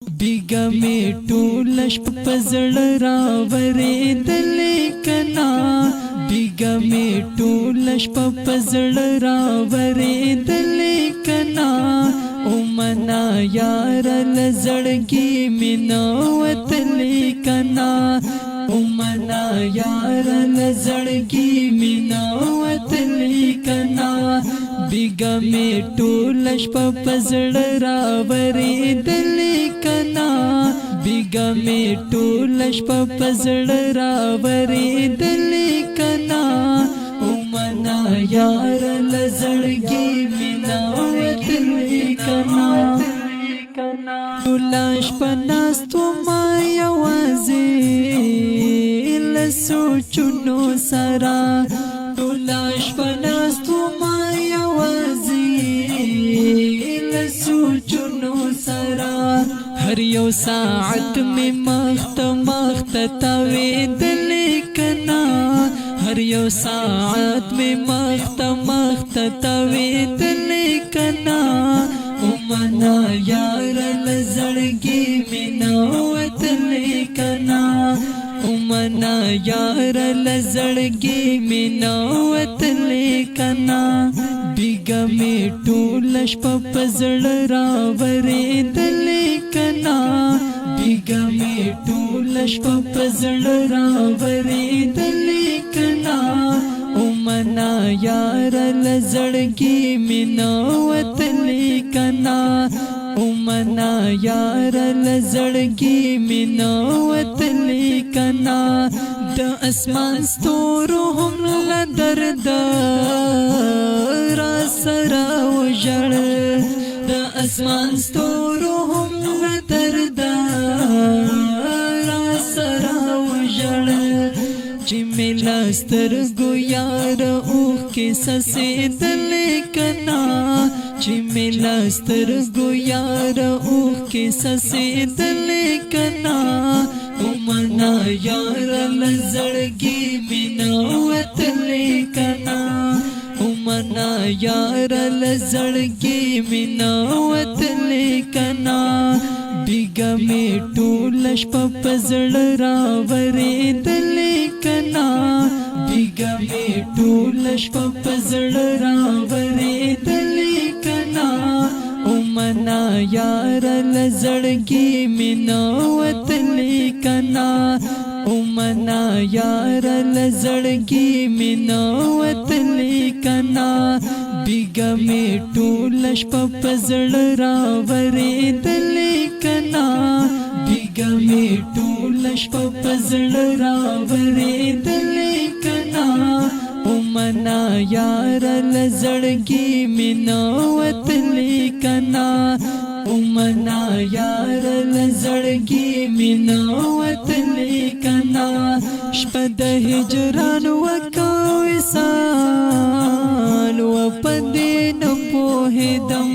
بیگا می ټول شپ پزړ راورېدلې کنا بیگا می ټول شپ پزړ راورېدلې کنا او منا یار لزړګي مینا وتلې کنا او منا یار لزړګي مینا وتلې کنا بیگا می ټول شپ پزړ راورېدلې کنا بیگا می ټول شپ پزړ راورېدلې کنا او منا یار لزړګي مینا وتلې کنا ټول شپ ناستو ما یوازې لسوچونو سرا ټول شپ ناستو ما یوازې لسوچونو سرا هر یو ساعت می مخت تاوېدلې کنا هر یو ساعت می مخت تاوېدلې کنا او منا یار لزړګي مینا وتلې کنا او منا یار لزړګي مینا وتلې کنا بیگا می ټول شپ پزړ راورېدلې کنا بیگا می ټول شپ پزړ راورېدلې کنا او منا یار لزړګي مینا وتلې کنا او منا یار لزړګي مینا وتلې کنا د اسمان ستورو هم لدرد را سره وژړ د اسمان ستورو هم لدرد را سره وژړ چې ملا سترګو یار اوښ کې سسېدلې کنا چې ملا سترګو یار اوښ کې سسېدلې کنا او منا یار لزړګي مینا وتلې کنا او منا یار لزړګي مینا وتلې کنا بیگا می ټول شپ پزړ راورېدلې کنا بیگا می ټول شپ پزړ راورېدلې کنا او منا یار لزړګي مینا وتلې کنا او منا یار لزړګي مینا وتلې کنا بیگا می ټول شپ پزړ راورېدلې کنا بیگا می ټول شپ پزړ راورېدلې کنا او منا یار لزړګي مینا وتلې کنا او منا یار لزړګي مینا وتلې کنا شپه د هجران وکاوي سال و پدې نه پوهېدم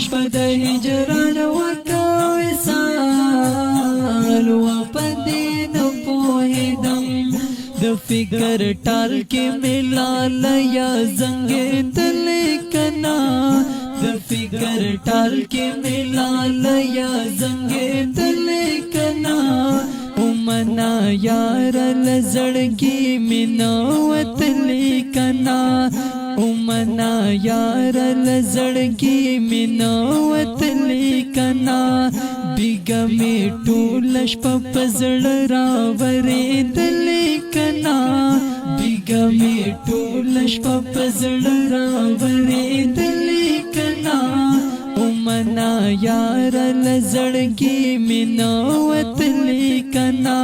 شپه د هجران وکاوي سال و پدې نه پوهېدم د فکر ټال کې ملال یا زنګېدلې کنا د فکر ټال کې ملال یا زنګېدلې کنا او منا یار لزړګي مینا وتلې کنا او منا یار لزړګي مینا وتلې کنا بیگا می ټول شپ پزړ راورېدلې کنا بیگا می ټول شپ پزړ راورېدلې کنا او منا یار لزړګي مینا وتلې کنا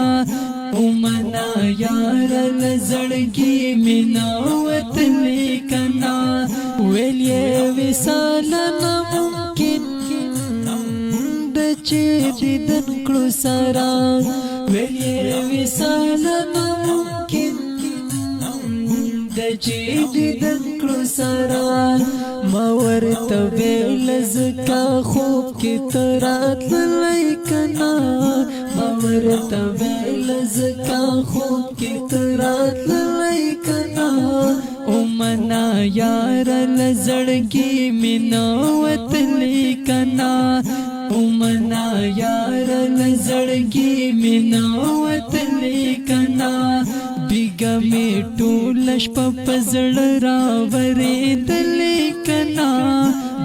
او منا یار لزړګي مینا وتلې کنا ویل یې وصال ناممکن د چې دیدن کړو سره ویل یې وصال ناممکن د چې دیدن کړو سره ما ورته ویل زکا خوب کې تراتللی کنا ما ورته ویل زکا خوب کې تراتللی کنا او منا یار لزړګي مینا وتلې کنا امنا یار لزړګي مینا وتلې کنا بیګا می ټول شپه پزړ راورې دلې کنا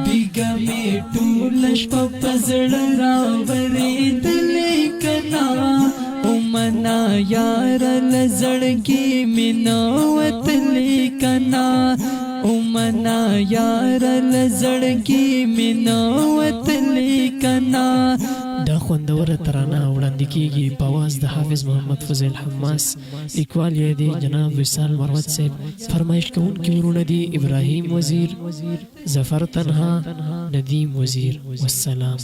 بیګا می ټول شپه پزړ راورې دلې کنا امنا یار لزړګي مینا وتلې کنا امنا یار لزړګي مینا وتلې کنا. دا خوندوره ترانه وړاندې کیږي په आवाज د حافظ محمد فضیل حماس، لیکوال یې دی جناب وصال مروت صاحب، فرمایش کوونکي ورونه دي ابراهیم وزیر، ظفر تنها، ندیم وزیر. والسلام.